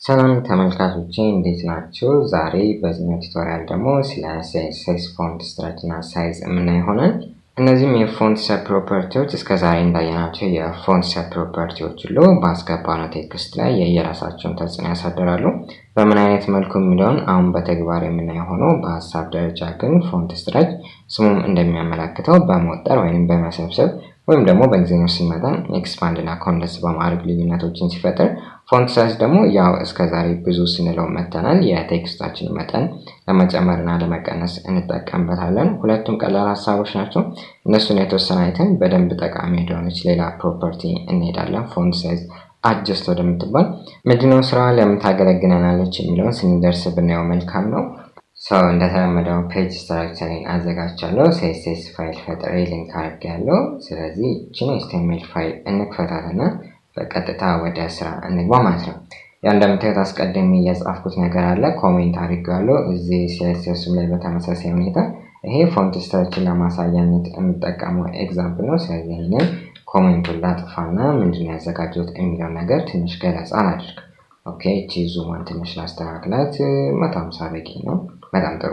ሰላም ተመልካቾቼ እንዴት ናችሁ? ዛሬ በዚህኛው ቱቶሪያል ደግሞ ስለ CSS ፎንት ስትራክቸር እና ሳይዝ የምናይ ይሆናል። እነዚህም የፎንት ሰብ ፕሮፐርቲዎች እስከዛሬ እንዳየናቸው የፎንት ሰብ ፕሮፐርቲዎች ሁሉ ባስገባነው ቴክስት ላይ የየራሳቸውን ተጽዕኖ ያሳድራሉ። በምን አይነት መልኩ የሚለውን አሁን በተግባር የምናየው ሆኖ በሀሳብ ደረጃ ግን ፎንት ስትራክቸር ስሙም እንደሚያመለክተው በመወጠር ወይም በመሰብሰብ ወይም ደግሞ በእንግሊዝኛው ሲመጣ ኤክስፓንድ እና ኮንደንስ በማድረግ ልዩነቶችን ሲፈጥር ፎንት ሳይዝ ደግሞ ያው እስከዛሬ ብዙ ስንለው መተናል የቴክስታችን መጠን ለመጨመርና ለመቀነስ እንጠቀምበታለን። ሁለቱም ቀላል ሀሳቦች ናቸው። እነሱን የተወሰነ አይተን በደንብ ጠቃሚ እንደሆነች ሌላ ፕሮፐርቲ እንሄዳለን። ፎንት ሳይዝ አጀስት ወደምትባል ምንድነው ስራ ለምን ታገለግለናለች የሚለውን ስንደርስ ብናየው መልካም ነው። ሰው እንደተለመደው ፔጅ ስትራክቸርን አዘጋጅቻለሁ። CSS ፋይል ፈጥሬ ሊንክ አድርጌያለሁ። ስለዚህ እቺን HTML ፋይል እንክፈታትና በቀጥታ ወደ ስራ እንግባ ማለት ነው። ያው እንደምታዩት አስቀድሜ የጻፍኩት ነገር አለ፣ ኮሜንት አድርጌያለሁ እዚህ CSS ላይ በተመሳሳይ ሁኔታ። ይሄ ፎንት ስትራክቸር ለማሳያነት የምጠቀመው ኤግዛምፕል ነው። ስለዚህ ይሄንን ኮሜንቱን ላጥፋና ምንድነው ያዘጋጀሁት የሚለው ነገር ትንሽ ገለጻ አድርግ። ኦኬ እቺ ዙማን ትንሽ ላስተካክላት 150 በቂ ነው። በጣም ጥሩ።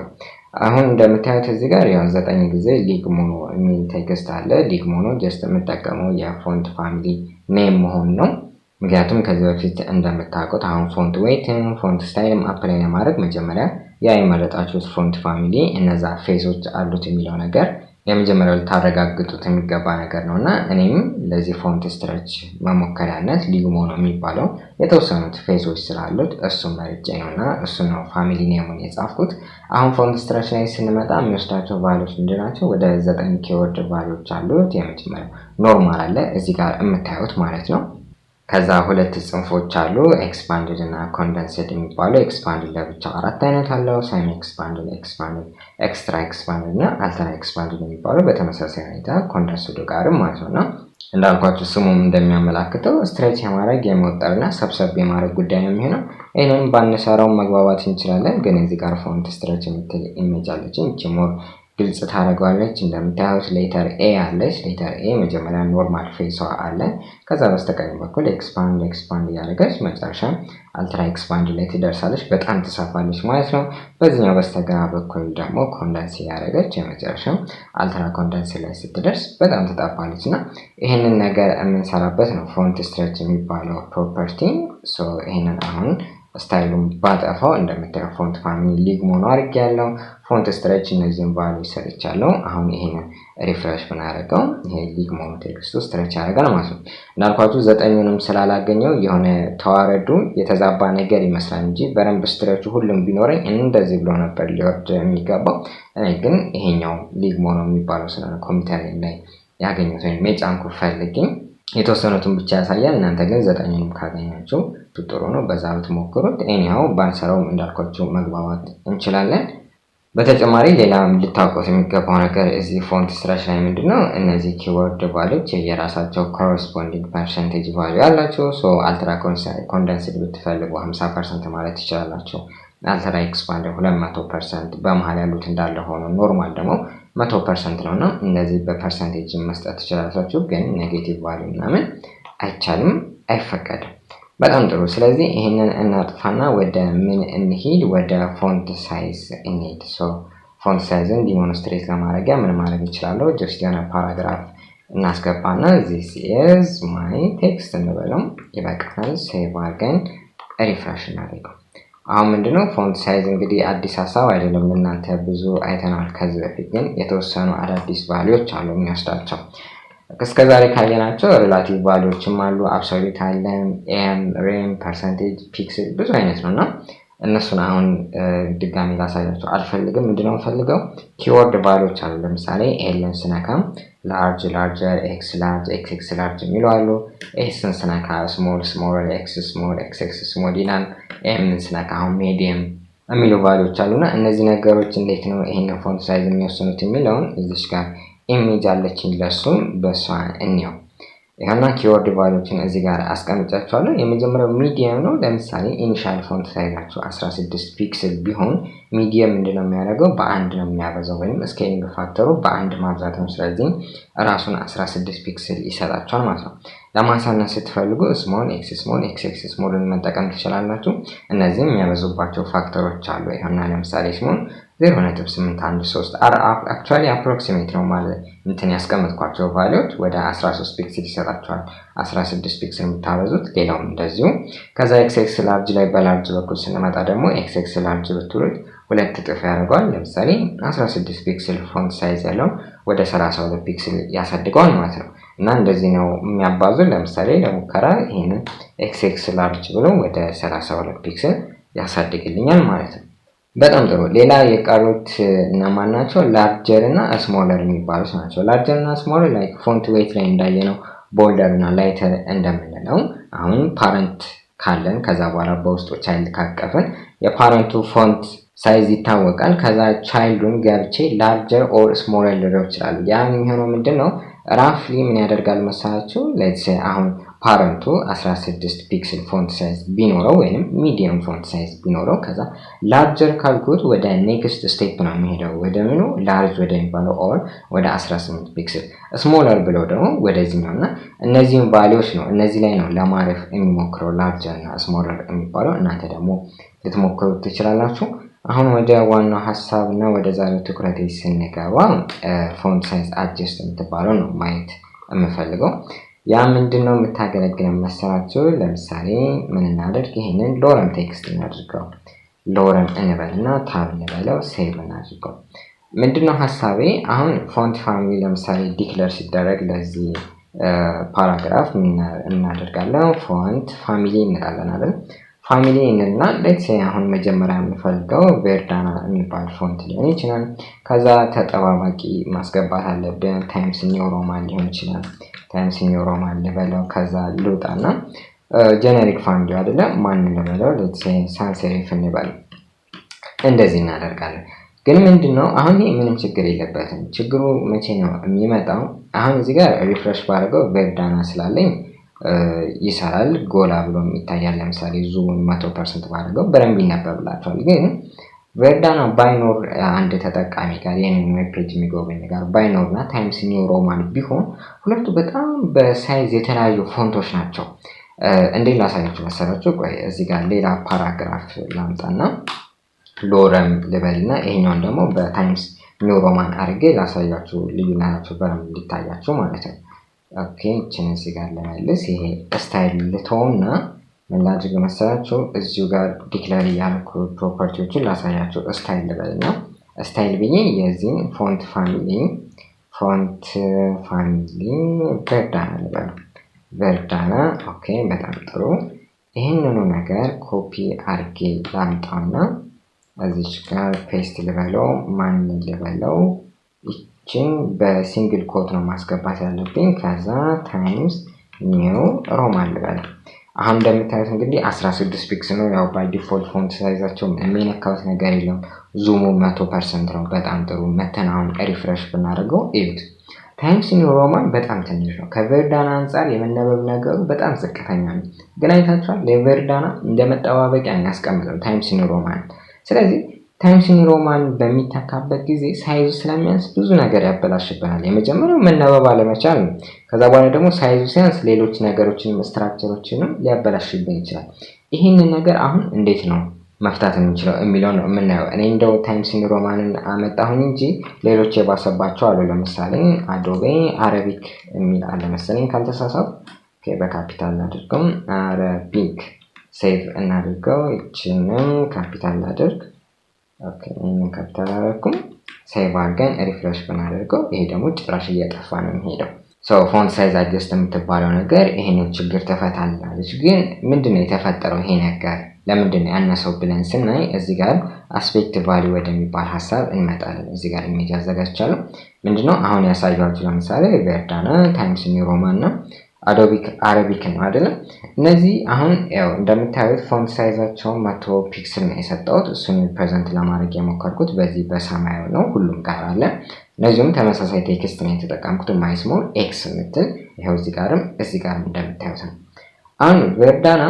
አሁን እንደምታዩት እዚህ ጋር ያው 9 ጊዜ ሊግ ሞኖ የሚል ቴክስት አለ። ሊግ ሞኖ ጀስት የምጠቀመው የፎንት ፋሚሊ ኔም መሆን ነው። ምክንያቱም ከዚህ በፊት እንደምታውቁት አሁን ፎንት ዌይትን ፎንት ስታይልም አፕላይ ለማድረግ መጀመሪያ ያ የመረጣችሁት ፎንት ፋሚሊ እነዛ ፌሶች አሉት የሚለው ነገር የመጀመሪያው ልታረጋግጡት የሚገባ ነገር ነውና እኔም ለዚህ ፎንት ስትራክቸር መሞከሪያነት ሊግ ሞኖ የሚባለው የተወሰኑት ፌሶች ስላሉት እሱን መርጬ ነውና እሱ ነው ፋሚሊ ኔሙን የጻፍኩት። አሁን ፎንት ስትራክቸር ላይ ስንመጣ የሚወስዳቸው ቫልዩዎች ምንድናቸው? ወደ 9 ኪወርድ ቫልዩዎች አሉት። የመጀመሪያው ኖርማል አለ እዚህ ጋር የምታዩት ማለት ነው። ከዛ ሁለት ጽንፎች አሉ፣ ኤክስፓንድድ እና ኮንደንስድ የሚባለው። ኤክስፓንድድ ለብቻ 4 አይነት አለው፣ ሳይም ኤክስፓንድድ፣ ኤክስፓንድድ፣ ኤክስትራ ኤክስፓንድድ እና አልትራ ኤክስፓንድድ የሚባለው በተመሳሳይ ሁኔታ ኮንደንስድ ጋርም ማለት ነውና እንዳልኳችሁ ስሙም እንደሚያመላክተው ስትሬች የማድረግ የመወጠርና ሰብሰብ የማድረግ ጉዳይ ነው የሚሆነው። ይሄንን ባንሰራው መግባባት እንችላለን፣ ግን እዚህ ጋር ፎንት ስትሬች የምትል ኢሜጅ አለችኝ። እቺ ሞር ግልጽ ታደርገዋለች። እንደምታዩት ሌተር ኤ አለች። ሌተር ኤ መጀመሪያ ኖርማል ፌሷ አለ። ከዛ በስተቀኝ በኩል ኤክስፓንድ እያደረገች መጨረሻ አልትራ ኤክስፓንድ ላይ ትደርሳለች። በጣም ትሰፋለች ማለት ነው። በዚህኛው በስተግራ በኩል ደግሞ ኮንደንስ እያደረገች የመጨረሻ አልትራ ኮንደንስ ላይ ስትደርስ በጣም ትጠባለች እና ይህንን ነገር የምንሰራበት ነው ፎንት ስትሬች የሚባለው ፕሮፐርቲ። ይህንን አሁን ስታይሉን ባጠፋው እንደምታየው ፎንት ፋሚሊ ሊግ ሞኖ አድርጌያለሁ። ፎንት ስትሬች እነዚህን ቫልዩ ሰርቻለሁ። አሁን ይሄንን ሪፍሬሽ ብናደርገው ይሄ ሊግ ሞኖ ቴክስቱ ስትሬች ያደርጋል ማለት ነው። እንዳልኳችሁ 9ኙንም ስላላገኘው የሆነ ተዋረዱ የተዛባ ነገር ይመስላል እንጂ በደንብ ስትሬቹ ሁሉም ቢኖረኝ እንደዚህ ብሎ ነበር ሊወርድ የሚገባው። እኔ ግን ይሄኛው ሊግ ሞኖ የሚባለው ስለሆነ ኮምፒውተር ላይ ያገኘሁት ወይም የጫንኩ ፈልጌ የተወሰኑትን ብቻ ያሳያል። እናንተ ግን 9ኙንም ካገኛችሁ ጥሩ ነው፣ በዛ ብትሞክሩት። ኤኒሃው ባንሰራውም እንዳልኳችሁ መግባባት እንችላለን። በተጨማሪ ሌላም ልታውቁት የሚገባው ነገር እዚህ ፎንት ስትራክቸር ላይ ምንድነው እነዚህ ኪወርድ ቫልዩዎች የራሳቸው ኮረስፖንዲንግ ፐርሰንቴጅ ቫልዩ አላቸው። አልትራ ኮንደንስድ ብትፈልጉ 50% ማለት ትችላላችሁ። አልትራ ኤክስፓንድ 200% በመሃል ያሉት እንዳለ ሆኖ ኖርማል ደግሞ 100% ነውና እነዚህ በፐርሰንቴጅ መስጠት ትችላላችሁ። ግን ኔጌቲቭ ቫልዩ ምናምን አይቻልም፣ አይፈቀድም። በጣም ጥሩ። ስለዚህ ይሄንን እናጥፋና ወደ ምን እንሂድ? ወደ ፎንት ሳይዝ እንሂድ። ፎንት ሳይዝን ዲሞንስትሬት ለማድረግ ምን ማድረግ ይችላል? ጀስት የሆነ ፓራግራፍ እናስገባና this is my text እንበለው ይበቃናል። ሴቭ አድርገን ሪፍሬሽ እናድርገው። አሁን ምንድነው ፎንት ሳይዝ እንግዲህ አዲስ ሀሳብ አይደለም፣ እናንተ ብዙ አይተናል ከዚህ በፊት። ግን የተወሰኑ አዳዲስ ቫልዩዎች አሉ የሚወስዳቸው። እስከዛሬ ካየናቸው ሪላቲቭ ቫልዩዎችም አሉ፣ አብሶሉት አለ፣ ኤም፣ ሬም፣ ፐርሰንቴጅ፣ ፒክስል ብዙ አይነት ነውና እነሱን አሁን ድጋሚ ላሳያችሁ አልፈልግም። ምንድነው ፈልገው ኪወርድ ቫልዩዎች አሉ። ለምሳሌ ኤልን ስነካም ላርጅ፣ ላርጀር፣ ኤክስ ላርጅ፣ ኤክስ ላርጅ የሚሉ አሉ። ኤስን ስነካ ስሞል፣ ስሞል፣ ኤክስ ስሞል፣ ኤክስ ስሞል ይላል። ኤምን ስነካ አሁን ሚዲየም የሚሉ ቫልዩዎች አሉና እነዚህ ነገሮች እንዴት ነው ይሄንን ፎንት ሳይዝ የሚወስኑት የሚለውን እዚሽ ጋር ኢሜጅ አለችኝ ለሱም በሷ እንየው። ይሄና ኪወርድ ቫልዩዎችን እዚህ ጋር አስቀምጫቸዋለሁ። የመጀመሪያው ሚዲየም ነው። ለምሳሌ ኢኒሻል ፎንት ሳይዛቸው 16 ፒክስል ቢሆን ሚዲየም ምንድነው የሚያደርገው በአንድ ነው የሚያበዛው ወይንም ስኬሊንግ ፋክተሩ በአንድ ማብዛት ነው። ስለዚህ ራሱን 16 ፒክስል ይሰጣቸዋል ማለት ነው። ለማሳነስ ስትፈልጉ ስሞል ኤክስ ስሞልን መጠቀም ትችላላችሁ። እነዚህም የሚያበዙባቸው ፋክተሮች አሉ። ይሄና ለምሳሌ ስሞል 0.813 actually approximate ነው ማለት እንትን ያስቀምጥኳቸው ቫልዩዎች ወደ 13 ፒክስል ይሰጣቸዋል። 16 ፒክስል የምታበዙት ሌላውም እንደዚሁ። ከዛ ኤክስ ላርጅ ላይ በላርጅ በኩል ስንመጣ ደግሞ ኤክስ ላርጅ ብትሉት ሁለት እጥፍ ያደርገዋል። ለምሳሌ 16 ፒክስል ፎንት ሳይዝ ያለው ወደ 32 ፒክስል ያሳድገዋል ማለት ነው። እና እንደዚህ ነው የሚያባዙ። ለምሳሌ ለሙከራ ይሄንን ኤክስ ላርጅ ብሎ ወደ 32 ፒክስል ያሳድግልኛል ማለት ነው። በጣም ጥሩ። ሌላ የቀሩት እነማን ናቸው? ላርጀር እና ስሞለር የሚባሉት ናቸው። ላርጀር እና ስሞለር ላይክ ፎንት ዌይት ላይ እንዳየነው ቦልደር እና ላይተር እንደምንለው አሁን ፓረንት ካለን ከዛ በኋላ በውስጡ ቻይልድ ካቀፈን የፓረንቱ ፎንት ሳይዝ ይታወቃል። ከዛ ቻይልዱን ገብቼ ላርጀር ኦር ስሞለር ልለው ይችላል። ያ የሚሆነው ምንድነው ራፍሊ ምን ያደርጋል መሰላችሁ? ሌትስ ሴይ አሁን ፓረንቱ 16 ፒክስል ፎንት ሳይዝ ቢኖረው ወይንም ሚዲየም ፎንት ሳይዝ ቢኖረው ከዛ ላርጀር ካልኩት ወደ ኔክስት ስቴፕ ነው የሚሄደው ወደ ምኑ ላርጅ ወደ የሚባለው ኦር ወደ 18 ፒክስል ስሞለር ብሎ ደግሞ ወደዚህኛውና እነዚህን ቫልዩዎች ነው እነዚህ ላይ ነው ለማረፍ የሚሞክረው ላርጀር እና ስሞለር የሚባለው። እናንተ ደግሞ ልትሞክሩት ትችላላችሁ። አሁን ወደ ዋናው ሐሳብ እና ወደ ዛሬው ትኩረት ስንገባ ፎንት ሳይዝ አድጀስት የምትባለው ነው ማየት የምፈልገው። ያ ምንድነው የምታገለግለን መሰላችሁ? ለምሳሌ ምን እናደርግ? ይሄንን ሎረም ቴክስት እናድርገው። ሎረም እንበልና ታብ እንበለው ሴቭ እናድርገው። ምንድነው ሐሳቤ? አሁን ፎንት ፋሚሊ ለምሳሌ ዲክለር ሲደረግ ለዚህ ፓራግራፍ ምን እናደርጋለን? ፎንት ፋሚሊ እንላለን አይደል? ፋሚሊ እና ሌትስ ሴይ አሁን መጀመሪያ የምፈልገው ቬርዳና የሚባል ፎንት ሊሆን ይችላል። ከዛ ተጠባባቂ ማስገባት አለብን። ታይምስ ኒው ሮማን ሊሆን ይችላል። ታይምስ ኒው ሮማን ልበለው። ከዛ ልውጣና ጄኔሪክ ፋሚሊ አይደለም ማን ልበለው? ሌትስ ሴይ ሳንስ ሴሪፍ እንበለው። እንደዚህ እናደርጋለን። ግን ምንድነው አሁን ይሄ ምንም ችግር የለበትም። ችግሩ መቼ ነው የሚመጣው? አሁን እዚህ ጋር ሪፍሬሽ ባደርገው ቬርዳና ስላለኝ ይሰራል ጎላ ብሎ ይታያል። ለምሳሌ ዙም 100% ባደርገው በደንብ ይነበብላችኋል። ግን ቬርዳና ባይኖር አንድ ተጠቃሚ ጋር የኔን ዌብ ፔጅ የሚጎበኝ ጋር ባይኖርና ታይምስ ኒው ሮማን ቢሆን ሁለቱ በጣም በሳይዝ የተለያዩ ፎንቶች ናቸው። እንዴት ላሳያችሁ መሰላችሁ? ቆይ እዚህ ጋር ሌላ ፓራግራፍ ላምጣና ሎረም ልበልና ይሄኛውን ደግሞ በታይምስ ኒው ሮማን አድርጌ ላሳያችሁ ልዩነታቸው በደንብ እንዲታያችሁ ማለት ነው። ኦኬ እቺን እዚህ ጋር ለማለስ ይሄ ስታይል ልተውና ምን ላድርግ መሰላችሁ? እዚሁ ጋር ዲክሌር ያልኩ ፕሮፐርቲዎችን ላሳያችሁ። ስታይል ልበልና ስታይል ብዬ የዚህን ፎንት ፋሚሊ ቬርዳና ልበል። ቬርዳና ኦኬ በጣም ጥሩ። ይሄንኑ ነገር ኮፒ አድርጌ ላምጣውና እዚች ጋር ፔስት ልበለው። ማን ልበለው? ይችን በሲንግል ኮት ነው ማስገባት ያለብኝ። ከዛ ታይምስ ኒው ሮማን ልበለው። አሁን እንደምታዩት እንግዲህ 16 ፒክስል ነው። ያው ባይ ዲፎልት ፎንት ሳይዛቸው የሚነካውት ነገር የለም። ዙሙ 100% ነው። በጣም ጥሩ። መተን አሁን ሪፍሬሽ ብናደርገው እዩት። ታይምስ ኒው ሮማን በጣም ትንሽ ነው። ከቬርዳና አንፃር የመነበብ ነገሩ በጣም ዝቅተኛ ነው። ግን አይታችኋል? ለቬርዳና እንደመጠባበቂያ ያስቀምጠው ታይምስ ኒው ሮማን። ስለዚህ ታይምስ ኒው ሮማን በሚተካበት ጊዜ ሳይዙ ስለሚያንስ ብዙ ነገር ያበላሽብናል። የመጀመሪያው መነበብ አለመቻል ነው። ከዛ በኋላ ደግሞ ሳይዙ ሲያንስ ሌሎች ነገሮችን ስትራክቸሮችንም ሊያበላሽብን ይችላል። ይሄንን ነገር አሁን እንዴት ነው መፍታት የምንችለው የሚለው ነው የምናየው። እኔ እንደው ታይምስ ኒው ሮማንን አመጣሁኝ እንጂ ሌሎች የባሰባቸው አሉ። ለምሳሌ አዶቤ አረቢክ የሚል አለ መሰለኝ ካልተሳሳትኩ። ኦኬ በካፒታል አድርገው አረቢክ ሴቭ እናድርገው። እቺንም ካፒታል አድርግ። ኦኬ እኔን ካፒታል አደረኩም። ሴቭ አድርገን ሪፍሬሽ ብናደርገው ይሄ ደግሞ ጭራሽ እየጠፋ ነው የሚሄደው። ፎንት ሳይዝ አድጀስት የምትባለው ነገር ይሄንን ችግር ተፈታላለች። ግን ምንድነው የተፈጠረው ይሄ ነገር ለምንድነው ያነሰው ብለን ስናይ እዚህ ጋር አስፔክት ቫልዩ ወደሚባል ሐሳብ እንመጣለን። እዚህ ጋር ኢሜጅ አዘጋጅቻለሁ። ምንድነው አሁን ያሳያችሁ ለምሳሌ ቬርዳና ታይምስ ኒው ሮማን እና አረቢክ ነው አይደል? እነዚህ አሁን ያው እንደምታዩት ፎንት ሳይዛቸው 100 ፒክስል ነው የሰጠሁት። እሱን ፕሬዘንት ለማድረግ የሞከርኩት በዚህ በሰማያዊ ነው። ሁሉም ጋር አለ። ለዚህም ተመሳሳይ ቴክስት ነው የተጠቀምኩት ማይ ስሞል ኤክስ ምትል ይሄው እዚህ ጋርም እንደምታዩት ነው። አሁን ቨርዳና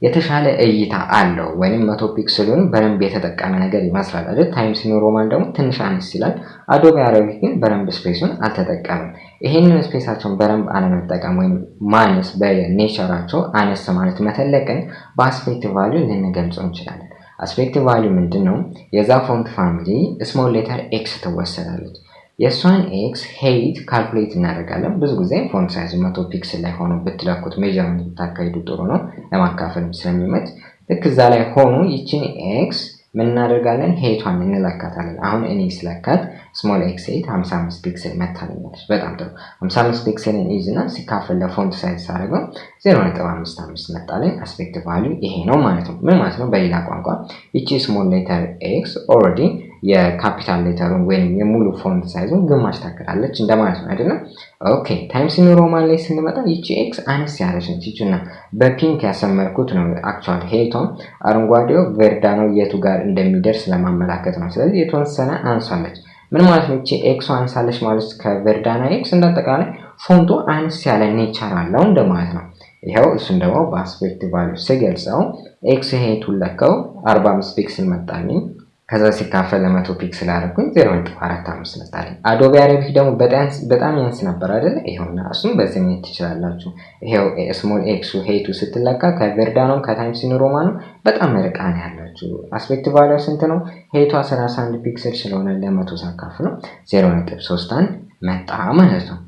የተሻለ እይታ አለው ወይንም 100 ፒክሰሉን በደንብ የተጠቀመ ነገር ይመስላል አይደል? ታይምስ ኒው ሮማን ደግሞ ትንሽ አነስ ይላል። አዶቤ አረቢክ ግን በደንብ ስፔሱን አልተጠቀመም። ይሄንን ስፔሳቸውን በደንብ አለመጠቀም ወይም ማነስ በኔቸራቸው አነስ ማለት መተለቅን በአስፔክት ቫልዩ ልንገልጸው እንችላለን። አስፔክት ቫልዩ ምንድነው? የዛ ፎንት ፋሚሊ ስሞል ሌተር ኤክስ ትወሰዳለች። የሷን ኤክስ ሄይት ካልኩሌት እናደርጋለን። ብዙ ጊዜ ፎንት ሳይዝ 100 ፒክሰል ላይ ሆኖ ብትለኩት ሜጀርመንት ብታካሂዱ ጥሩ ነው ለማካፈልም ስለሚመች። ልክ እዛ ላይ ሆኖ ይችን ኤክስ ምን እናደርጋለን? ሄይቷን እንለካታለን። አሁን እኔ ስለካት ስሞል ኤክስ ሄይት 55 ፒክሰል መታለኛለች። በጣም ጥሩ 55 ፒክሰልን ይዝና ሲካፈል ለፎንት ሳይዝ ሳደርገው 0.55 መጣለኝ። አስፔክት ቫልዩ ይሄ ነው ማለት ነው። ምን ማለት ነው? በሌላ ቋንቋ ይቺ ስሞል ሌተር ኤክስ ኦልሬዲ የካፒታል ሌተሩን ወይም የሙሉ ፎንት ሳይዙን ግማሽ ታክላለች እንደማለት ነው አይደለም? ኦኬ ታይምስ ኒው ሮማን ላይ ስንመጣ ይቺ ኤክስ አነስ ያለች ነች። ይቺና በፒንክ ያሰመርኩት ነው አክቹዋሊ ሄይቷን፣ አረንጓዴው ቨርዳኖ የቱ ጋር እንደሚደርስ ለማመላከት ነው። ስለዚህ የተወሰነ አንሳለች። ምን ማለት ነው? ይቺ ኤክሱ አንሳለች ማለት ከቨርዳና ኤክስ እንዳጠቃላይ ፎንቱ አነስ ያለ ኔቸር አለው እንደማለት ነው። ይሄው እሱን ደግሞ በአስፔክት ቫልዩ ስገልጸው ኤክስ ሄይቱን ለካው 45 ፒክሰል መጣልኝ። ከዛ ሲካፈል ለ100 ፒክሰል አደረኩኝ 0.45 መጣልኝ። አዶቤ አረቢክ ደግሞ በጣም ያንስ ነበር አይደል? ይሄውና እሱም በዚህ ማየት ትችላላችሁ። ይሄው ስሞል ኤክሱ ሄይቱ ስትለካ ከቨርዳኖ ከታይምስ ኒው ሮማኑ በጣም ርቃን ያላችሁ። አስፔክት ቫልዩ ስንት ነው? ሄይቷ 31 ፒክሰል ስለሆነ ለ100 ሳካፍለው 0.31 መጣ ማለት ነው።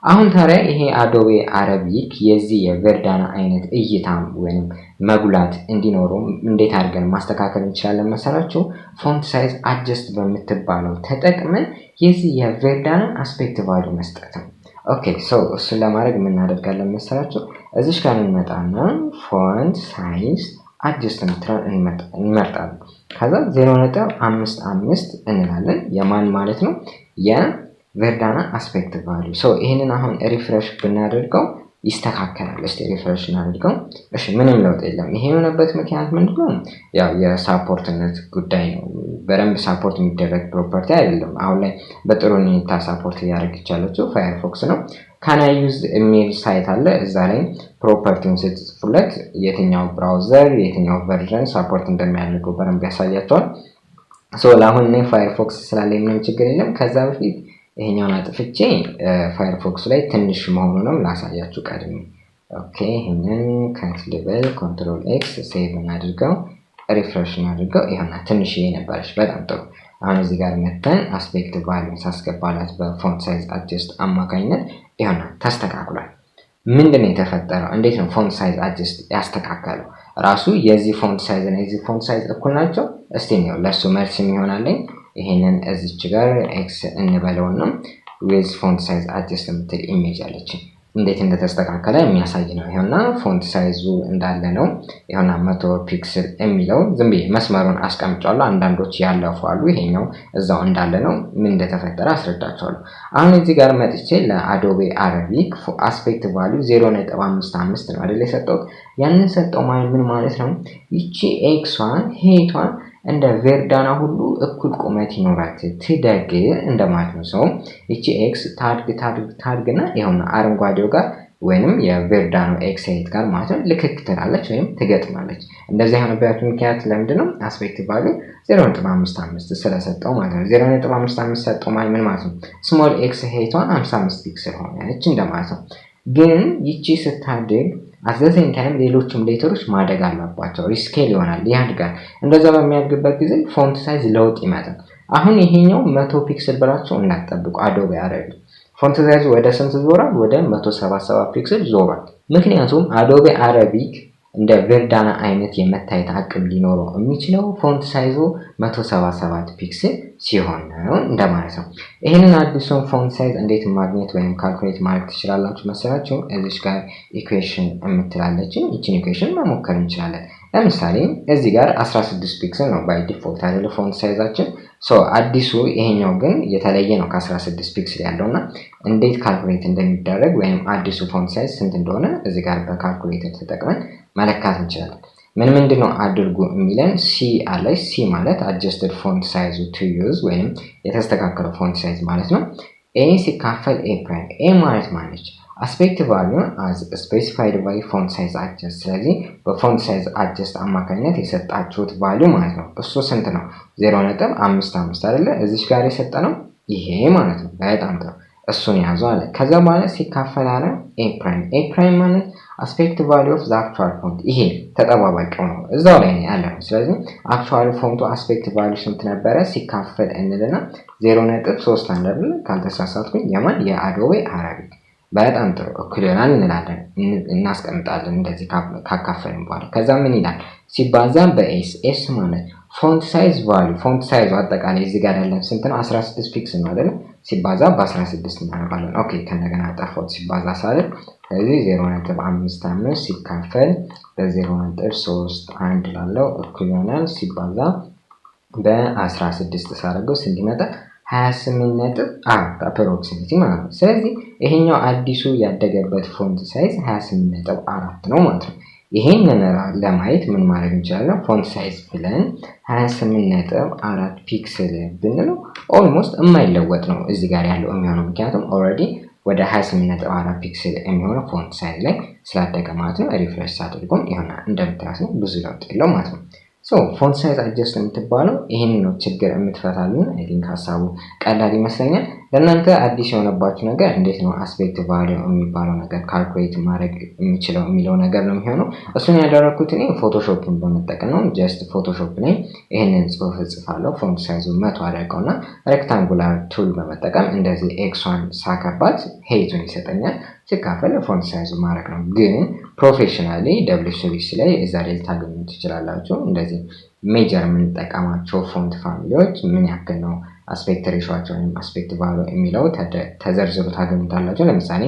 አሁን ታዲያ ይሄ አዶቤ አረቢክ የዚህ የቨርዳና አይነት እይታ ወይም መጉላት እንዲኖረው እንዴት አድርገን ማስተካከል እንችላለን መሰላችሁ? ፎንት ሳይዝ አጀስት በምትባለው ተጠቅመን የዚህ የቨርዳና አስፔክት ቫልዩ መስጠት ነው። ኦኬ ሶ እሱን ለማድረግ ምን እናደርጋለን መሰላችሁ? እዚሽ ጋር እንመጣና ፎንት ሳይዝ አጀስት እንመርጣለን። ከዛ 0.55 እንላለን። የማን ማለት ነው? ቨርዳና አስፔክት ቫልዩ። ይሄንን አሁን ሪፍሬሽ ብናደርገው ይስተካከላል። እስቲ ሪፍሬሽ እናድርገው። እሺ ምንም ለውጥ የለም። ይሄ የሆነበት ምክንያት ምንድነው? ያው የሳፖርትነት ጉዳይ ነው። በደንብ ሳፖርት የሚደረግ ፕሮፐርቲ አይደለም። አሁን ላይ በጥሩ ሁኔታ ሳፖርት እያደረገች ያለችው ፋየርፎክስ ነው። ካን አይ ዩዝ ኢሜል ሳይት አለ። እዛ ላይ ፕሮፐርቲውን ስትጽፉለት የትኛው ብራውዘር የትኛው ቨርዥን ሳፖርት እንደሚያደርገው በደንብ ያሳያቸዋል። ለአሁን እኔ ፋየርፎክስ ስላለኝ ምንም ችግር የለም። ከዛ በፊት ይሄኛውን አጥፍቼ ፋየርፎክስ ላይ ትንሽ መሆኑንም ላሳያችሁ ቀድሜ። ኦኬ ይሄንን ካንት ልበል ኮንትሮል ኤክስ ሴቭ እናድርገው፣ ሪፍሬሽ እናድርገው። ይሄና ትንሽዬ ነበረች። በጣም ጥሩ። አሁን እዚህ ጋር መተን አስፔክት ቫልዩ ሳስገባላት በፎንት ሳይዝ አጀስት አማካኝነት ይሄና ተስተካክሏል። ምንድነው የተፈጠረው? እንዴት ነው ፎንት ሳይዝ አጀስት ያስተካከለው? ራሱ የዚህ ፎንት ሳይዝ እና የዚህ ፎንት ሳይዝ እኩል ናቸው? እስቲ ነው ለሱ መልስ የሚሆናለኝ። ይሄንን እዚች ጋር ኤክስ እንበለውና ዊዝ ፎንት ሳይዝ አጀስት የምትል ኢሜጅ አለች። እንዴት እንደተስተካከለ የሚያሳይ ነው። ይሄውና ፎንት ሳይዙ እንዳለ ነው። ይሄውና 100 ፒክሰል የሚለው ዝም ብዬ መስመሩን አስቀምጫለሁ። አንዳንዶች ያለፉ አሉ። ይሄኛው እዛው እንዳለ ነው። ምን እንደተፈጠረ አስረዳቸዋለሁ። አሁን እዚህ ጋር መጥቼ ለአዶቤ አረቢክ አስፔክት ቫልዩ 0.55 ነው አይደል የሰጠሁት። ያንን ሰጠው ማለት ምን ማለት ነው? ይቺ ኤክሷን ሄይቷን እንደ ቨርዳና ሁሉ እኩል ቁመት ይኖራት ትደግ እንደማለት ነው። ይቺ ኤክስ ታድግና ይሄውና አረንጓዴው ጋር ወይንም የቨርዳኖ ኤክስ ሄይት ጋር ማለት ነው ልክክ ትላለች ወይም ትገጥማለች። እንደዚህ የሆነበት ምክንያት ለምንድነው? አስፔክት ቫልዩ 0.55 ስለሰጠው ማለት ነው። 0.55 ሰጠው ማለት ምን ማለት ነው? ስሞል ኤክስ ሄይቷን 55 ፒክሰል ሆነች እንደማለት ነው። ግን ይቺ ስታድግ አዘዘኝ ታይም ሌሎችም ሌተሮች ማደግ አለባቸው። ሪስኬል ይሆናል፣ ያድጋል። እንደዛ በሚያድግበት ጊዜ ፎንት ሳይዝ ለውጥ ይመጣል። አሁን ይሄኛው 100 ፒክሰል ብላችሁ እናጠብቁ። አዶቤ አረቢክ ፎንት ሳይዝ ወደ ስንት ዞሯል? ወደ 177 ፒክሰል ዞሯል። ምክንያቱም አዶቤ አረቢክ እንደ ቨርዳና አይነት የመታየት አቅም ሊኖረው የሚችለው ፎንት ሳይዙ 177 ፒክሰል ሲሆን ነው እንደማለት ነው። ይሄንን አዲሱን ፎንት ሳይዝ እንዴት ማግኘት ወይም ካልኩሌት ማድረግ ትችላላችሁ መሰላችሁ? እዚህ ጋር ኢኩዌሽን የምትላለችን እቺን ኢኩዌሽን መሞከር እንችላለን። ለምሳሌ እዚህ ጋር 16 ፒክሰል ነው ባይ ዲፎልት አይደል ፎንት ሳይዛችን። አዲሱ ይሄኛው ግን የተለየ ነው ከ16 ፒክሰል ያለውና እንዴት ካልኩሌት እንደሚደረግ ወይም አዲሱ ፎንት ሳይዝ ስንት እንደሆነ እዚህ ጋር በካልኩሌተር ተጠቅመን መለካት እንችላለን። ምንድነው አድርጉ የሚለን ሲ አለ ሲ ማለት adjusted font size to use ወይም የተስተካከለው font size ማለት ነው a ሲካፈል a prime a ማለት aspect value as specified by font size adjust ስለዚህ በfont size adjust አማካኝነት የሰጣችሁት value ማለት ነው እሱ ስንት ነው 0.55 አይደለ እዚህ ጋር የሰጠነው ይሄ ማለት ነው በጣም ጥሩ እሱን ያዙ አለ ከዛ ማለት ሲካፈል አለ a prime ማለት aspect value of the actual font ይሄ ተጠባባቂው ነው እዛው ላይ ያለው ስለዚህ actual font aspect value ስንት ነበረ ሲካፈል እንልና 0.3 አይደለ ካልተሳሳትኩኝ የማን የአዶቤ አረቢክ በጣም ጥሩ እኩል ይሆናል እንላለን እናስቀምጣለን እንደዚህ ካካፈልን በኋላ ከዛ ምን ይላል ሲባዛ በኤስ ኤስ ማለት ፎንት ሳይዝ value ፎንት ሳይዝ አጠቃላይ እዚህ ጋር ያለን ስንት ነው 16 ፒክስ ነው አይደል ሲባዛ በ16 እናደርጋለን ኦኬ ከነገና አጠፋው ሲባዛ ሳለ ስለዚህ 0.55 ሲካፈል በ0.31 ላለው እኩል ይሆናል ሲባዛ በ16 ሳደርገው ስንት ይመጣል 28.4 approximately ማለት ነው ስለዚህ ይሄኛው አዲሱ ያደገበት ፎንት ሳይዝ 28.4 ነው ማለት ነው ይሄንን ለማየት ምን ማድረግ እንችላለን ፎንት ሳይዝ ብለን 28.4 ፒክሰል ብንለው ኦልሞስት የማይለወጥ ነው እዚህ ጋር ያለው የሚሆነው ምክንያቱም ኦሬዲ ወደ 28.4 ፒክሰል የሚሆነው ፎንት ሳይዝ ላይ ስላደገ ማለት ነው ሪፍሬሽ አድርጎም ይሆናል እንደምታዩት ብዙ ለውጥ የለው ማለት ነው So font size adjust የምትባለው ይሄንን ነው ችግር የምትፈታልን አይ ቲንክ ሐሳቡ ቀላል ይመስለኛል ለእናንተ አዲስ የሆነባችሁ ነገር እንዴት ነው aspect value የሚባለው ነገር ካልኩሌት ማድረግ የሚችለው የሚለው ነገር ነው የሚሆነው እሱን ያደረኩት እኔ ፎቶሾፕን በመጠቀም ነው just ፎቶሾፕ ላይ ይሄንን ጽሁፍ ጽፋለሁ font size 100 አድርገውና rectangular tool በመጠቀም እንደዚህ x1 ሳከባት height-ን ይሰጠኛል ሲካፈል font size ማድረግ ነው ግን ፕሮፌሽናሊ WCBC ላይ እዛ ላይ ታገኙት ይችላልላችሁ እንደዚህ ሜጀር የምንጠቀማቸው ፎንት ፋሚሊዎች ምን ያክል ነው አስፔክት ሬሾአቸው ወይም አስፔክት ቫልዩ የሚለው ተዘርዝሩ ታገኙታላችሁ ለምሳሌ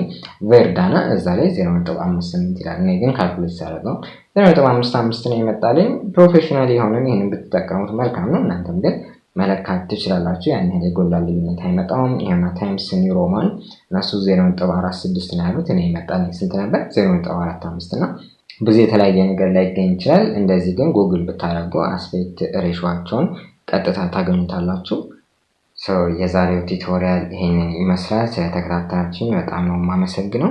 ቨርዳና እዛ ላይ 0.58 ይላል እኔ ግን ካልኩሌት ሳደርገው 0.55 ነው የመጣልኝ ፕሮፌሽናሊ ሆነን ይሄንን ብትጠቀሙት መልካም ነው እናንተም ግን መለካት ትችላላችሁ ያን ያህል የጎላ ልዩነት አይመጣውም ይሄና ታይምስ ኒው ሮማን እነሱ 0.46 ነው ያሉት እኔ ይመጣልኝ ስንት ነበር 0.45 እና ብዙ የተለያየ ነገር ላይ ይገኝ ይችላል እንደዚህ ግን ጉግል ብታደርጉ አስፔክት ሬሾአቸውን ቀጥታ ታገኙታላችሁ የዛሬው ቱቶሪያል ይሄንን ይመስላል ስለተከታተላችሁኝ በጣም ነው የማመሰግነው